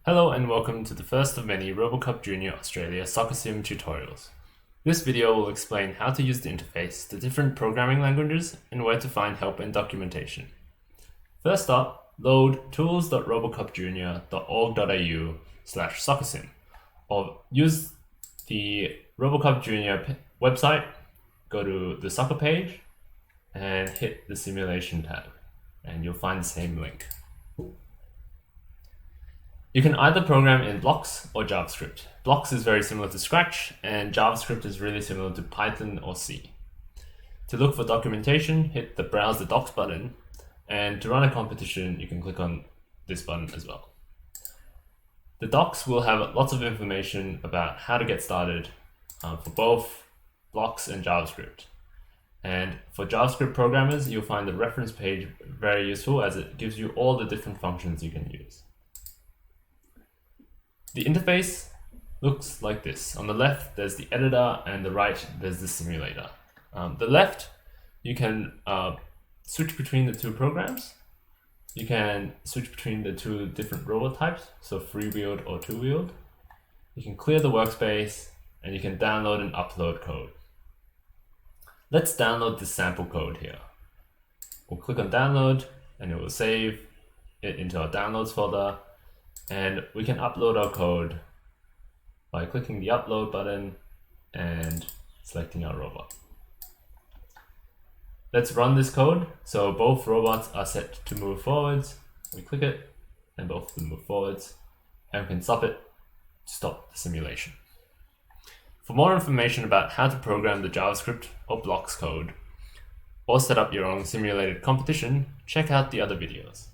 Hello and welcome to the first of many RoboCup Junior Australia SoccerSim tutorials. This video will explain how to use the interface, the different programming languages, and where to find help and documentation. First up, load tools.robocupjunior.org.au/SoccerSim, or use the RoboCup Junior website, go to the soccer page, and hit the simulation tab, and you'll find the same link. You can either program in blocks or JavaScript. Blocks is very similar to Scratch, and JavaScript is really similar to Python or C. To look for documentation, hit the Browse the Docs button, and to run a competition, you can click on this button as well. The docs will have lots of information about how to get started for both blocks and JavaScript. And for JavaScript programmers, you'll find the reference page very useful as it gives you all the different functions you can use. The interface looks like this. On the left, there's the editor, and the right, there's the simulator. The left, you can switch between the two programs. You can switch between the two different robot types, so free-wheeled or two-wheeled. You can clear the workspace, and you can download and upload code. Let's download this sample code here. We'll click on download, and it will save it into our downloads folder. And we can upload our code by clicking the upload button and selecting our robot. Let's run this code. So both robots are set to move forwards. We click it and both of them move forwards, and we can stop it to stop the simulation. For more information about how to program the JavaScript or blocks code or set up your own simulated competition, check out the other videos.